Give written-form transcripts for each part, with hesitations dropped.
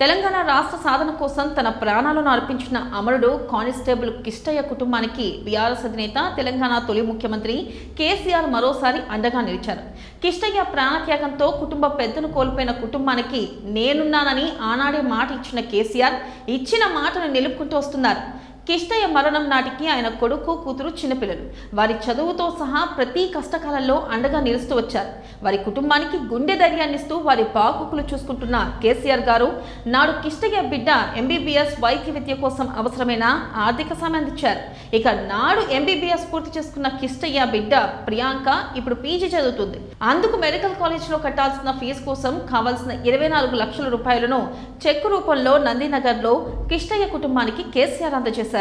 తెలంగాణ రాష్ట్ర సాధన కోసం తన ప్రాణాలను అర్పించిన అమరుడు కానిస్టేబుల్ కిష్టయ్య కుటుంబానికి బీఆర్ఎస్ అధినేత తెలంగాణ తొలి ముఖ్యమంత్రి కేసీఆర్ మరోసారి అండగా నిలిచారు. కిష్టయ్య ప్రాణత్యాగంతో కుటుంబ పెద్దను కోల్పోయిన కుటుంబానికి నేనున్నానని ఆనాడే మాట ఇచ్చిన కేసీఆర్ ఇచ్చిన మాటను నిలుపుకుంటూ వస్తున్నారు. కిష్టయ్య మరణం నాటికి ఆయన కొడుకు కూతురు చిన్నపిల్లలు వారి చదువుతో సహా ప్రతి కష్టకాలంలో అండగా నిలుస్తూ వచ్చారు. వారి కుటుంబానికి గుండె ధైర్యాన్నిస్తూ వారి బాగోగులు చూసుకుంటున్న కేసీఆర్ గారు నాడు కిష్టయ్య బిడ్డ ఎంబీబీఎస్ వైద్య విద్య కోసం అవసరమైన ఆర్థిక సాయం అందించారు. ఇక నాడు ఎంబీబీఎస్ పూర్తి చేసుకున్న కిష్టయ్య బిడ్డ ప్రియాంక ఇప్పుడు పీజీ చదువుతుంది. అందుకు మెడికల్ కాలేజ్లో కట్టాల్సిన ఫీజు కోసం కావాల్సిన 24 లక్షల రూపాయలను చెక్కు రూపంలో నందినగర్లో కిష్టయ్య కుటుంబానికి కేసీఆర్ అందజేశారు.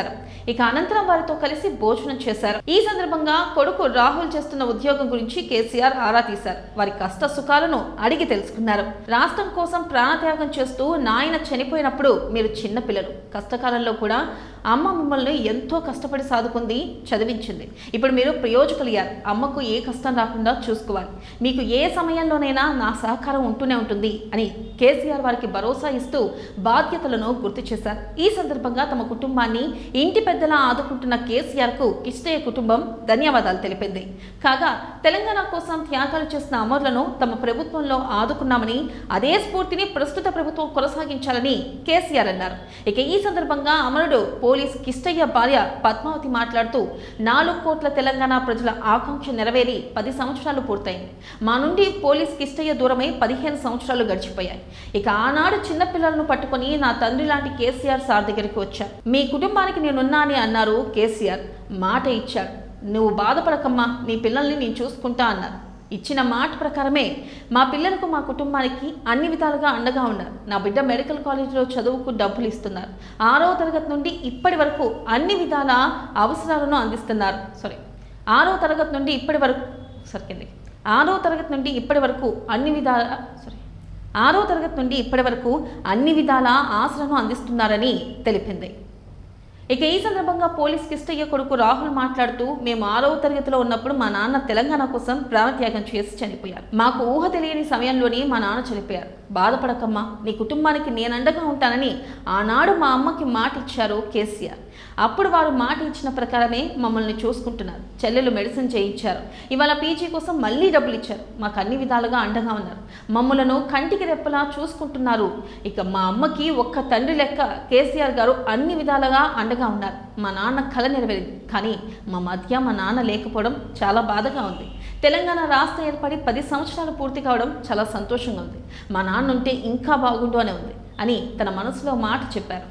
ఇక అనంతరం వారితో కలిసి భోజనం చేశారు. ఈ సందర్భంగా కొడుకు రాహుల్ చేస్తున్న ఉద్యోగం గురించి కేసీఆర్ ఆరా తీశారు. వారి కష్ట సుఖాలను అడిగి తెలుసుకున్నారు. రాష్ట్రం కోసం ప్రాణత్యాగం చేస్తూ నాయన చనిపోయినప్పుడు మీరు చిన్న పిల్లలు, కష్టకాలంలో కూడా అమ్మ మిమ్మల్ని ఎంతో కష్టపడి సాదుకుంది, చదివించింది. ఇప్పుడు మీరు ప్రయోజకులయ్యారు. అమ్మకు ఏ కష్టం రాకుండా చూసుకోవాలి. మీకు ఏ సమయంలోనైనా నా సహకారం ఉంటూనే ఉంటుంది అని కేసీఆర్ వారికి భరోసా ఇస్తూ బాధ్యతలను గుర్తు చేశారు. ఈ సందర్భంగా తమ కుటుంబాన్ని ఇంటి పెద్దలా ఆదుకుంటున్న కేసీఆర్కు కిష్టయ్య కుటుంబం ధన్యవాదాలు తెలిపింది. కాగా తెలంగాణ కోసం త్యాగాలు చేసిన అమరులను తమ ప్రభుత్వంలో ఆదుకున్నామని, అదే స్ఫూర్తిని ప్రస్తుత ప్రభుత్వం కొనసాగించాలని కేసీఆర్ అన్నారు. ఇక ఈ సందర్భంగా అమరుడు పోలీస్ కిష్టయ్య భార్య పద్మావతి మాట్లాడుతూ 4 కోట్ల తెలంగాణ ప్రజల ఆకాంక్ష నెరవేరి 10 సంవత్సరాలు పూర్తయింది. మా నుండి పోలీస్ కిష్టయ్య దూరమై 15 సంవత్సరాలు గడిచిపోయాయి. ఇక ఆనాడు చిన్నపిల్లలను పట్టుకుని నా తండ్రి లాంటి కేసీఆర్ సార్ దగ్గరికి వచ్చా. మీ కుటుంబానికి నేనున్నా అని అన్నారు కేసీఆర్. మాట ఇచ్చాడు. నువ్వు బాధపడకమ్మా, నీ పిల్లల్ని నేను చూసుకుంటా అన్నారు. ఇచ్చిన మాట ప్రకారమే మా పిల్లలకు, మా కుటుంబానికి అన్ని విధాలుగా అండగా ఉన్నారు. నా బిడ్డ మెడికల్ కాలేజీలో చదువుకు డబ్బులు ఇస్తున్నారు. 6వ తరగతి నుండి ఇప్పటి వరకు అన్ని విధాల అవసరాలను అందిస్తున్నారు. 6వ తరగతి నుండి ఇప్పటి వరకు 6వ తరగతి నుండి ఇప్పటి వరకు అన్ని విధాల ఆసరాలను అందిస్తున్నారని తెలిపింది. ఇక ఈ సందర్భంగా పోలీస్ కిష్టయ్య కొడుకు రాహుల్ మాట్లాడుతూ, మేము 6వ తరగతిలో ఉన్నప్పుడు మా నాన్న తెలంగాణ కోసం ప్రాణత్యాగం చేసి చనిపోయారు. మాకు ఊహ తెలియని సమయంలోనే మా నాన్న చనిపోయారు. బాధపడకమ్మా, నీ కుటుంబానికి నేనండగా ఉంటానని ఆనాడు మా అమ్మకి మాట ఇచ్చారు కేసీఆర్. అప్పుడు వారు మాట ఇచ్చిన ప్రకారమే మమ్మల్ని చూసుకుంటున్నారు. చెల్లెలు మెడిసిన్ చేయించారు. ఇవాళ పీజీ కోసం మళ్ళీ డబ్బులు ఇచ్చారు. మాకు అన్ని విధాలుగా అండగా ఉన్నారు. మమ్మలను కంటికి రెప్పలా చూసుకుంటున్నారు. ఇక మా అమ్మకి ఒక్క తండ్రి లెక్క కేసీఆర్ గారు అన్ని విధాలుగా అండగా ఉన్నారు. మా నాన్న కల నెరవేరింది. కానీ మా మధ్య మా నాన్న లేకపోవడం చాలా బాధగా ఉంది. తెలంగాణ రాష్ట్రం ఏర్పడి 10 సంవత్సరాలు పూర్తి కావడం చాలా సంతోషంగా ఉంది. మా నాన్న ఉంటే ఇంకా బాగుండు అని ఉంది అని తన మనసులో మాట చెప్పారు.